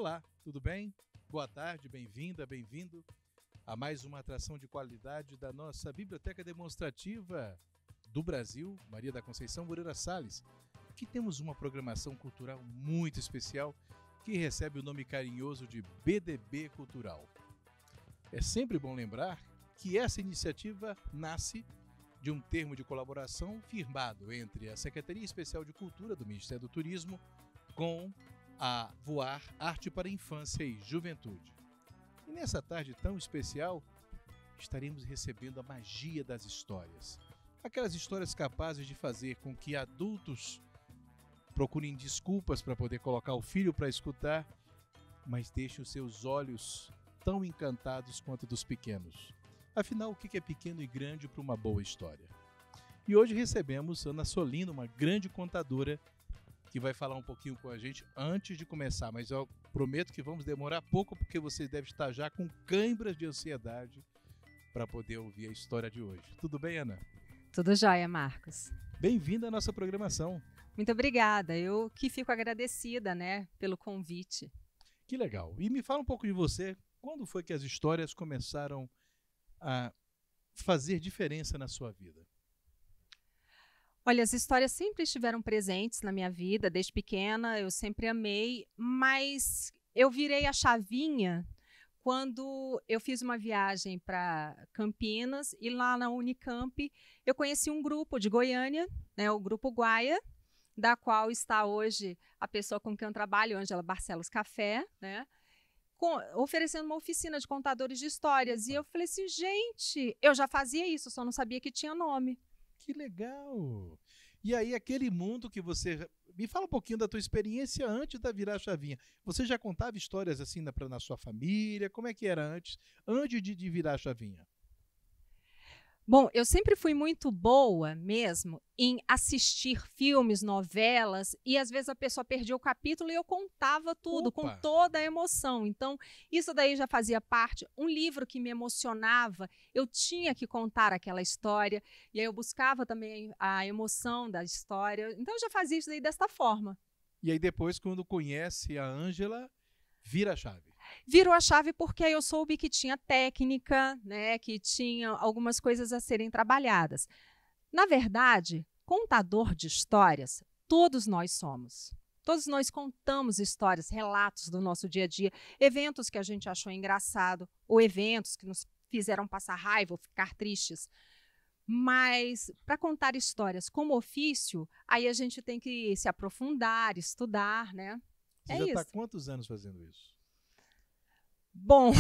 Olá, tudo bem? Boa tarde, bem-vinda, bem-vindo a mais uma atração de qualidade da nossa Biblioteca Demonstrativa do Brasil, Maria da Conceição Moreira Salles. Aqui temos uma programação cultural muito especial que recebe o nome carinhoso de BDB Cultural. É sempre bom lembrar que essa iniciativa nasce de um termo de colaboração firmado entre a Secretaria Especial de Cultura do Ministério do Turismo com a Voar Arte para a Infância e Juventude. E nessa tarde tão especial, estaremos recebendo a magia das histórias. Aquelas histórias capazes de fazer com que adultos procurem desculpas para poder colocar o filho para escutar, mas deixem os seus olhos tão encantados quanto dos pequenos. Afinal, o que é pequeno e grande para uma boa história? E hoje recebemos Ana Solino, uma grande contadora, que vai falar um pouquinho com a gente antes de começar, mas eu prometo que vamos demorar pouco, porque você deve estar já com câimbras de ansiedade para poder ouvir a história de hoje. Tudo bem, Ana? Tudo jóia, Marcos. Bem-vinda à nossa programação. Muito obrigada. Eu que fico agradecida, pelo convite. Que legal. E me fala um pouco de você. Quando foi que as histórias começaram a fazer diferença na sua vida? Olha, as histórias sempre estiveram presentes na minha vida, desde pequena, eu sempre amei, mas eu virei a chavinha quando eu fiz uma viagem para Campinas e lá na Unicamp eu conheci um grupo de Goiânia, o Grupo Guaia, da qual está hoje a pessoa com quem eu trabalho, Ângela Barcelos Café, oferecendo uma oficina de contadores de histórias. E eu falei assim, gente, eu já fazia isso, só não sabia que tinha nome. Que legal! E aí, aquele mundo que você... Me fala um pouquinho da tua experiência antes da virar a chavinha. Você já contava histórias assim na sua família? Como é que era antes de virar a chavinha? Bom, eu sempre fui muito boa mesmo em assistir filmes, novelas, e às vezes a pessoa perdia o capítulo e eu contava tudo. Opa! Com toda a emoção. Então, isso daí já fazia parte. Um livro que me emocionava, eu tinha que contar aquela história, e aí eu buscava também a emoção da história. Então, eu já fazia isso daí desta forma. E aí depois, quando conhece a Ângela, vira a chave. Virou a chave porque eu soube que tinha técnica, que tinha algumas coisas a serem trabalhadas. Na verdade, contador de histórias, todos nós somos. Todos nós contamos histórias, relatos do nosso dia a dia, eventos que a gente achou engraçado, ou eventos que nos fizeram passar raiva ou ficar tristes. Mas, para contar histórias como ofício, aí a gente tem que se aprofundar, estudar, Você já está há quantos anos fazendo isso? Bom,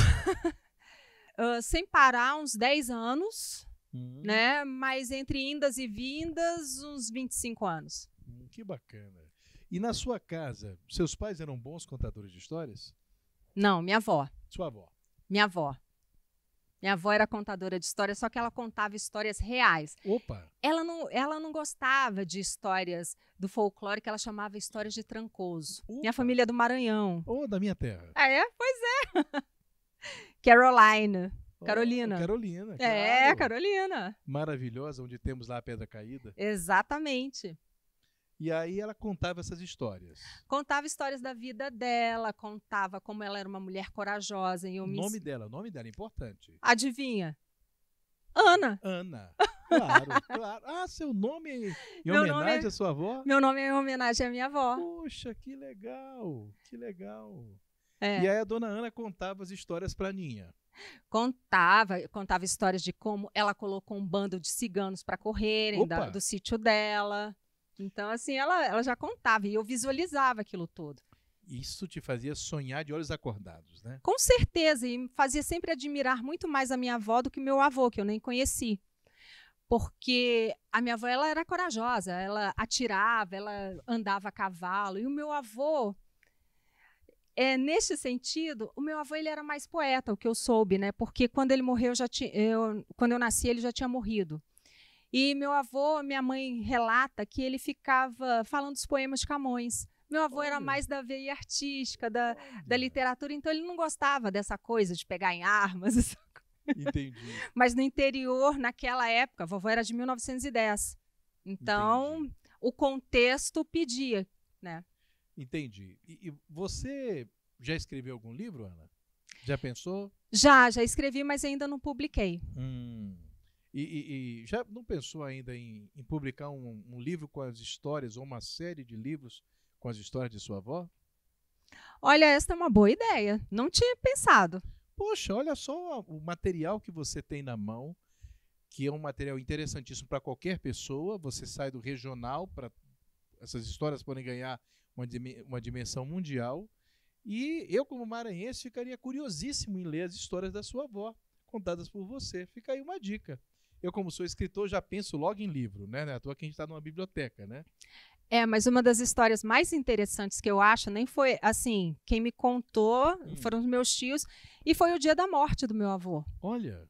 sem parar, uns 10 anos, mas entre indas e vindas, uns 25 anos. Que bacana. E na sua casa, seus pais eram bons contadores de histórias? Não, minha avó. Sua avó? Minha avó. Minha avó era contadora de histórias, só que ela contava histórias reais. Opa! Ela não gostava de histórias do folclore, que ela chamava histórias de Trancoso. Opa. Minha família é do Maranhão. Da minha terra. Ah, é? Pois é. Carolina. Carolina. Carolina, claro. É, Carolina. Maravilhosa, onde temos lá a Pedra Caída. Exatamente. E aí ela contava essas histórias. Contava histórias da vida dela, contava como ela era uma mulher corajosa. E O nome dela é importante. Adivinha? Ana. Ana. Claro, claro. Ah, seu nome é em homenagem à sua avó? Meu nome é em homenagem à minha avó. Poxa, que legal, que legal. É. E aí a dona Ana contava as histórias para a Ninha. Contava histórias de como ela colocou um bando de ciganos para correrem do sítio dela. Então, assim, ela já contava e eu visualizava aquilo tudo. Isso te fazia sonhar de olhos acordados, né? Com certeza, e me fazia sempre admirar muito mais a minha avó do que meu avô, que eu nem conheci. Porque a minha avó ela era corajosa, ela atirava, ela andava a cavalo. E o meu avô, nesse sentido, o meu avô ele era mais poeta, o que eu soube, porque quando ele morreu, quando eu nasci, ele já tinha morrido. E meu avô, minha mãe relata que ele ficava falando dos poemas de Camões. Meu avô era mais da veia artística, da literatura, então ele não gostava dessa coisa de pegar em armas. Entendi. Mas no interior, naquela época, a vovó era de 1910. Então, o contexto pedia, Entendi. E você Já escreveu algum livro, Ana? Já pensou? Já escrevi, mas ainda não publiquei. E já não pensou ainda em publicar um livro com as histórias, ou uma série de livros com as histórias de sua avó? Olha, esta é uma boa ideia. Não tinha pensado. Poxa, olha só o material que você tem na mão, que é um material interessantíssimo para qualquer pessoa. Você sai do regional, para essas histórias podem ganhar uma dimensão mundial. E eu, como maranhense, ficaria curiosíssimo em ler as histórias da sua avó, contadas por você. Fica aí uma dica. Eu, como sou escritor, já penso logo em livro, né? Não é à toa que a gente está numa biblioteca, né? Mas uma das histórias mais interessantes que eu acho, nem foi assim, quem me contou foram os meus tios, e foi o dia da morte do meu avô. Olha.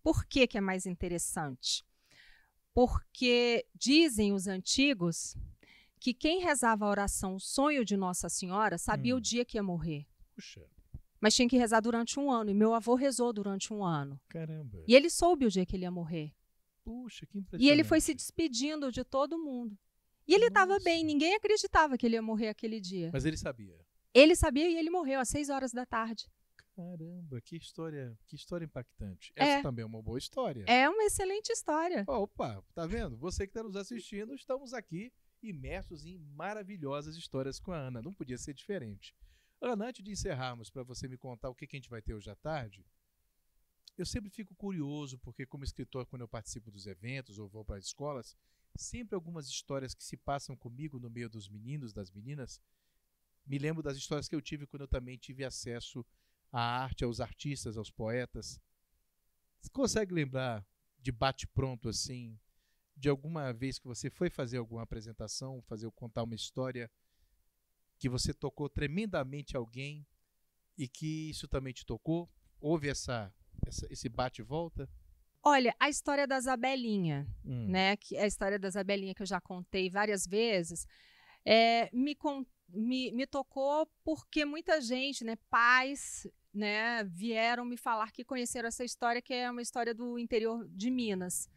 Por que que é mais interessante? Porque dizem os antigos que quem rezava a oração O Sonho de Nossa Senhora sabia o dia que ia morrer. Puxa. Mas tinha que rezar durante um ano, e meu avô rezou durante um ano. Caramba. E ele soube o dia que ele ia morrer. Puxa, que impressionante. E ele foi se despedindo de todo mundo. E ele estava bem, ninguém acreditava que ele ia morrer aquele dia. Mas ele sabia? Ele sabia e ele morreu às 6 horas da tarde. Caramba, que história impactante. Essa também é uma boa história. É uma excelente história. Opa, tá vendo? Você que está nos assistindo, estamos aqui imersos em maravilhosas histórias com a Ana. Não podia ser diferente. Ana, antes de encerrarmos, para você me contar o que a gente vai ter hoje à tarde, eu sempre fico curioso, porque como escritor, quando eu participo dos eventos ou vou para as escolas, sempre algumas histórias que se passam comigo no meio dos meninos, das meninas, me lembro das histórias que eu tive quando eu também tive acesso à arte, aos artistas, aos poetas. Você consegue lembrar de bate-pronto, assim, de alguma vez que você foi fazer alguma apresentação, contar uma história que você tocou tremendamente alguém e que isso também te tocou? Houve esse bate-volta? Olha, a história da Zabelinha, né? Que é a história da Zabelinha que eu já contei várias vezes, me tocou porque muita gente, né, pais, né, vieram me falar que conheceram essa história, que é uma história do interior de Minas,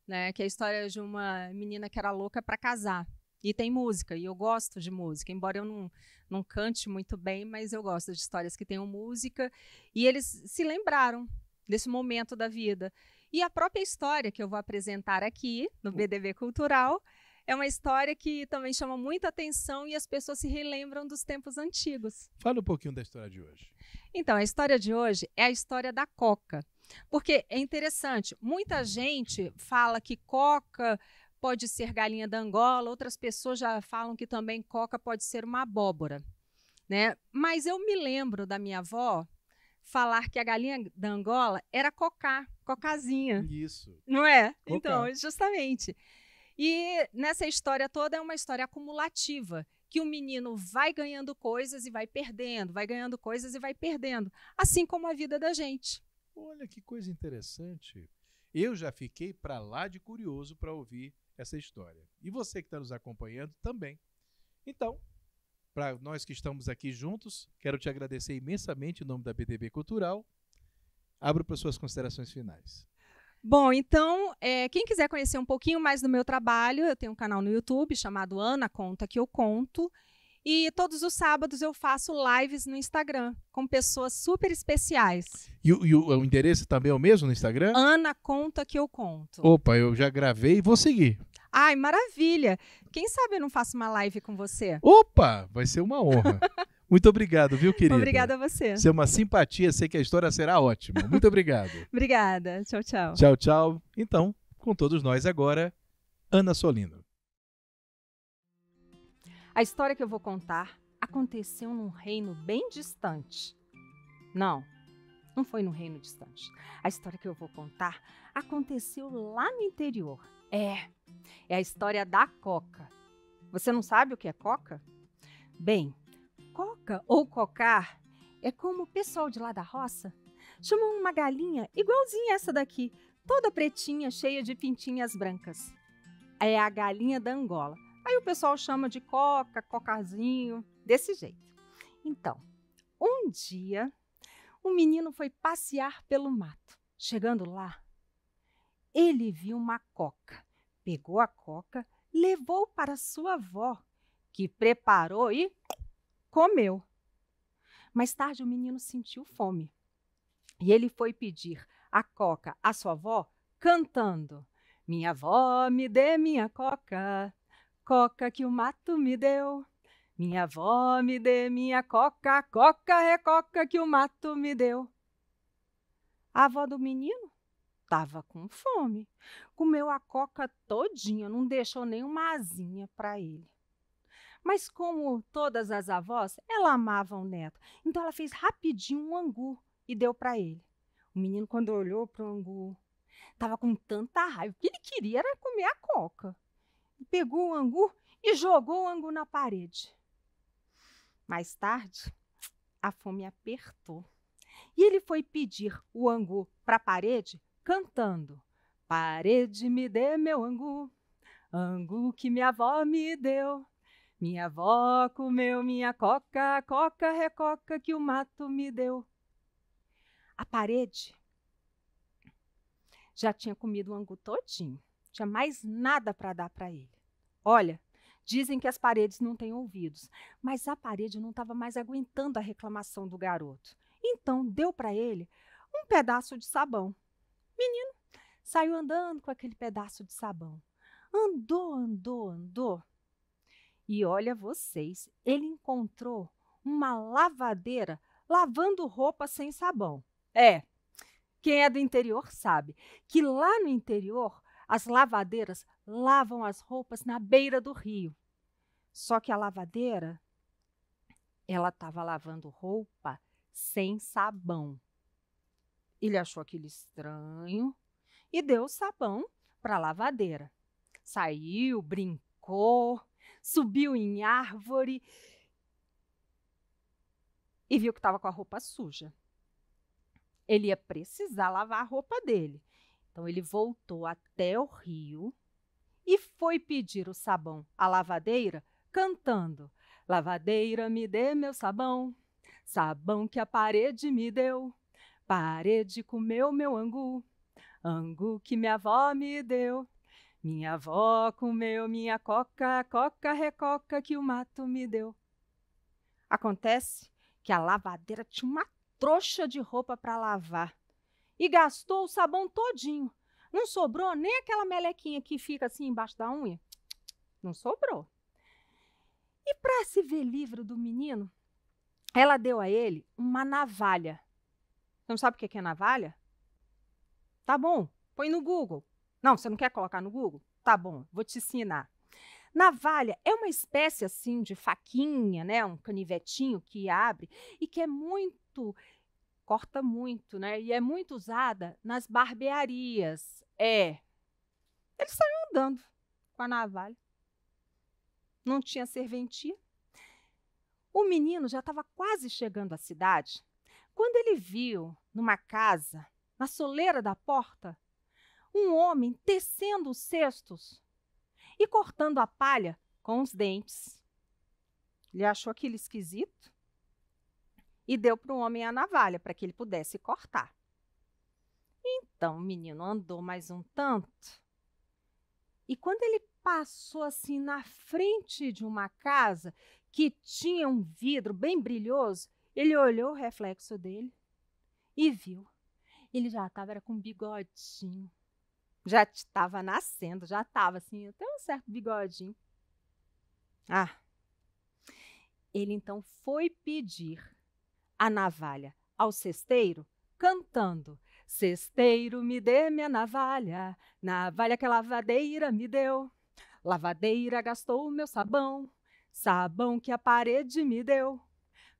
né? Que é a história de uma menina que era louca para casar. E tem música, e eu gosto de música, embora eu não cante muito bem, mas eu gosto de histórias que tenham música. E eles se lembraram desse momento da vida. E a própria história que eu vou apresentar aqui no BDB Cultural é uma história que também chama muita atenção e as pessoas se relembram dos tempos antigos. Fala um pouquinho da história de hoje. Então, a história de hoje é a história da coca. Porque é interessante, muita gente fala que coca pode ser galinha da Angola, outras pessoas já falam que também coca pode ser uma abóbora, né? Mas eu me lembro da minha avó falar que a galinha da Angola era cocazinha. Isso. Não é? Cocá. Então, justamente. E nessa história toda é uma história acumulativa, que o menino vai ganhando coisas e vai perdendo, vai ganhando coisas e vai perdendo, assim como a vida da gente. Olha que coisa interessante. Eu já fiquei para lá de curioso para ouvir essa história. E você que está nos acompanhando também. Então, para nós que estamos aqui juntos, quero te agradecer imensamente em nome da BDB Cultural. Abro para suas considerações finais. Bom, então, quem quiser conhecer um pouquinho mais do meu trabalho, eu tenho um canal no YouTube chamado Ana Conta Que Eu Conto. E todos os sábados eu faço lives no Instagram com pessoas super especiais. E o endereço também é o mesmo no Instagram? Ana Conta Que Eu Conto. Opa, eu já gravei e vou seguir. Ai, maravilha! Quem sabe eu não faço uma live com você? Opa, vai ser uma honra. Muito obrigado, viu, querida? Obrigada a você. Você é uma simpatia, sei que a história será ótima. Muito obrigado. Obrigada. Tchau, tchau. Tchau, tchau. Então, com todos nós agora, Ana Solino. A história que eu vou contar aconteceu num reino bem distante. Não foi num reino distante. A história que eu vou contar aconteceu lá no interior. É a história da coca. Você não sabe o que é coca? Bem, coca ou cocar é como o pessoal de lá da roça chamam uma galinha igualzinha essa daqui, toda pretinha, cheia de pintinhas brancas. É a galinha da Angola. Aí o pessoal chama de coca, cocazinho, desse jeito. Então, um dia, um menino foi passear pelo mato. Chegando lá, ele viu uma coca. Pegou a coca, levou para sua avó, que preparou e comeu. Mais tarde, o menino sentiu fome. E ele foi pedir a coca à sua avó, cantando: minha avó, me dê minha coca, coca que o mato me deu. Minha avó, me dê minha coca, coca é coca que o mato me deu. A avó do menino estava com fome. Comeu a coca todinha, não deixou nenhuma asinha para ele. Mas como todas as avós, ela amava o neto. Então ela fez rapidinho um angu e deu para ele. O menino, quando olhou para o angu, estava com tanta raiva. O que ele queria era comer a coca. Pegou o angu e jogou o angu na parede. Mais tarde, a fome apertou. E ele foi pedir o angu para a parede, cantando: parede, me dê meu angu, angu que minha avó me deu. Minha avó comeu minha coca, coca é coca que o mato me deu. A parede já tinha comido o angu todinho. Não tinha mais nada para dar para ele. Olha, dizem que as paredes não têm ouvidos, mas a parede não estava mais aguentando a reclamação do garoto. Então, deu para ele um pedaço de sabão. O menino saiu andando com aquele pedaço de sabão. Andou, andou, andou. E olha vocês, ele encontrou uma lavadeira lavando roupa sem sabão. Quem é do interior sabe que lá no interior as lavadeiras lavam as roupas na beira do rio. Só que a lavadeira, ela estava lavando roupa sem sabão. Ele achou aquilo estranho e deu o sabão para a lavadeira. Saiu, brincou, subiu em árvore e viu que estava com a roupa suja. Ele ia precisar lavar a roupa dele. Então, ele voltou até o rio e foi pedir o sabão à lavadeira, cantando: lavadeira, me dê meu sabão, sabão que a parede me deu. Parede comeu meu angu, angu que minha avó me deu. Minha avó comeu minha coca, coca é coca que o mato me deu. Acontece que a lavadeira tinha uma trouxa de roupa para lavar e gastou o sabão todinho. Não sobrou nem aquela melequinha que fica assim embaixo da unha. Não sobrou. E para se ver livre do menino, ela deu a ele uma navalha. Você não sabe o que é navalha? Tá bom, põe no Google. Não, você não quer colocar no Google? Tá bom, vou te ensinar. Navalha é uma espécie assim de faquinha, né? Um canivetinho que abre e que é muito, corta muito, né? E é muito usada nas barbearias. Ele saiu andando com a navalha. Não tinha serventia. O menino já estava quase chegando à cidade, quando ele viu numa casa, na soleira da porta, um homem tecendo os cestos e cortando a palha com os dentes. Ele achou aquilo esquisito e deu para o homem a navalha para que ele pudesse cortar. Então o menino andou mais um tanto e quando ele passou assim na frente de uma casa que tinha um vidro bem brilhoso, ele olhou o reflexo dele e viu. Ele já estava com um bigodinho. Já estava nascendo, já estava assim, até um certo bigodinho. Ele então foi pedir a navalha ao cesteiro, cantando: cesteiro, me dê minha navalha, navalha que a lavadeira me deu. Lavadeira gastou o meu sabão, sabão que a parede me deu.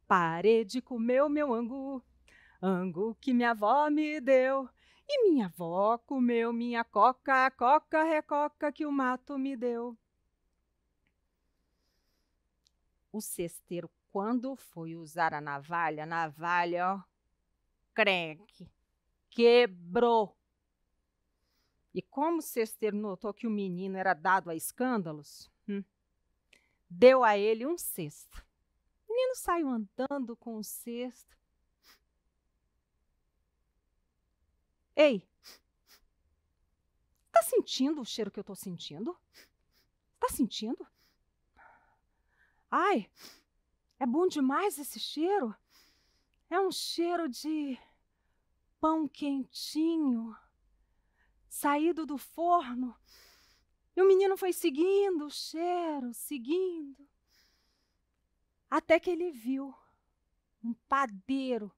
Parede comeu meu angu, angu que minha avó me deu. E minha avó comeu minha coca, coca é coca que o mato me deu. O cesteiro, quando foi usar a navalha, ó, creque, quebrou. E como o cesteiro notou que o menino era dado a escândalos, deu a ele um cesto. O menino saiu andando com o cesto. Ei, tá sentindo o cheiro que eu tô sentindo? Tá sentindo? Ai, é bom demais esse cheiro. É um cheiro de pão quentinho, saído do forno. E o menino foi seguindo o cheiro, seguindo, até que ele viu um padeiro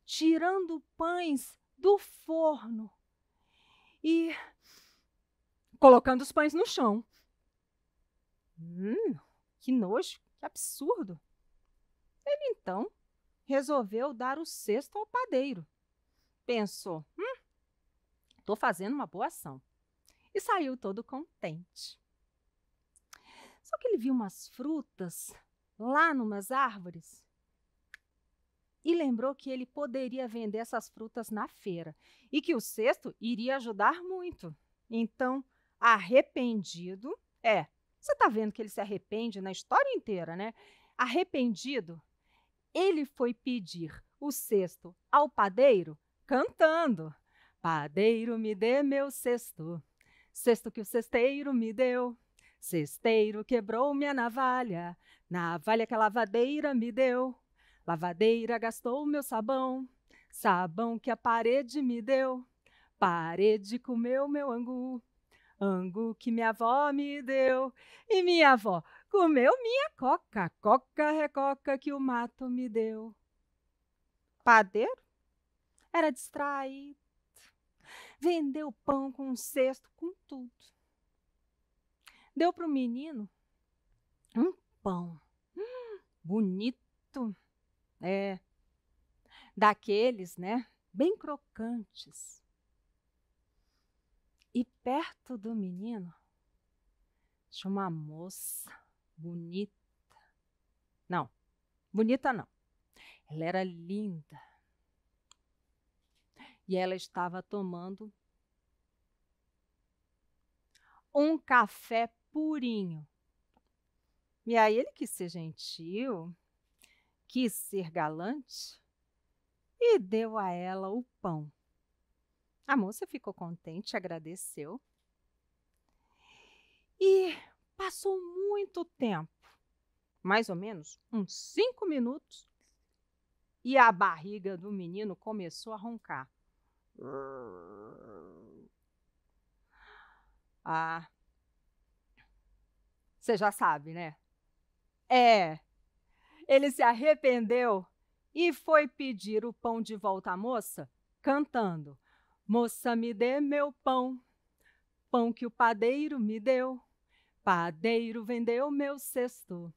tirando pães do forno e colocando os pães no chão. Que nojo, que absurdo. Ele, então, resolveu dar o cesto ao padeiro. Pensou, estou fazendo uma boa ação. E saiu todo contente. Só que ele viu umas frutas lá numas árvores e lembrou que ele poderia vender essas frutas na feira e que o cesto iria ajudar muito. Então, arrependido, você está vendo que ele se arrepende na história inteira, né? Arrependido, ele foi pedir o cesto ao padeiro cantando: padeiro, me dê meu cesto, cesto que o cesteiro me deu. Cesteiro quebrou minha navalha, navalha que a lavadeira me deu. Lavadeira gastou meu sabão, sabão que a parede me deu. Parede comeu meu angu, angu que minha avó me deu. E minha avó comeu minha coca, coca recoca que o mato me deu. Padeiro era distraído, vendeu pão com um cesto, com tudo. Deu para o menino um pão bonito, daqueles, né, bem crocantes. E perto do menino tinha uma moça bonita. Não, bonita não. Ela era linda. E ela estava tomando um café purinho. E aí ele quis ser gentil, quis ser galante e deu a ela o pão. A moça ficou contente, agradeceu. E passou muito tempo, mais ou menos uns 5 minutos, e a barriga do menino começou a roncar. Você já sabe, né? Ele se arrependeu e foi pedir o pão de volta à moça, cantando: moça, me dê meu pão, pão que o padeiro me deu. Padeiro vendeu meu cesto,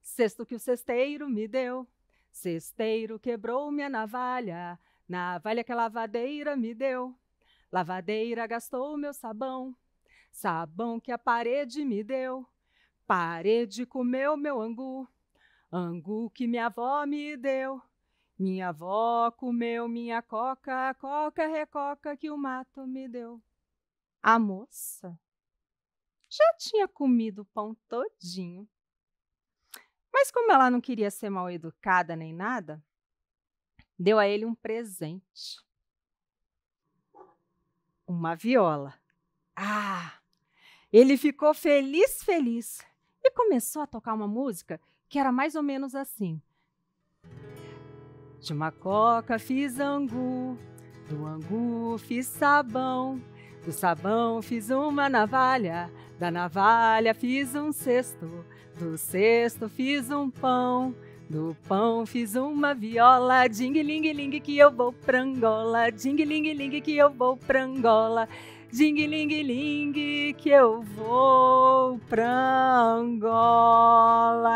cesto que o cesteiro me deu. Cesteiro quebrou minha navalha, navalha que a lavadeira me deu. Lavadeira gastou meu sabão, sabão que a parede me deu. Parede comeu meu angu, angu que minha avó me deu. Minha avó comeu minha coca, coca recoca que o mato me deu. A moça já tinha comido o pão todinho. Mas como ela não queria ser mal educada nem nada, deu a ele um presente. Uma viola. Ele ficou feliz, feliz. E começou a tocar uma música que era mais ou menos assim. De uma coca fiz angu, do angu fiz sabão, do sabão fiz uma navalha, da navalha fiz um cesto, do cesto fiz um pão, do pão fiz uma viola, ding-ling-ling que eu vou pra Angola, ding-ling-ling que eu vou pra Angola, ding-ling-ling que eu vou pra Angola.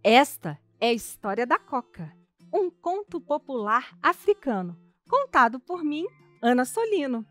Esta é a história da coca, um conto popular africano, contado por mim, Ana Solino.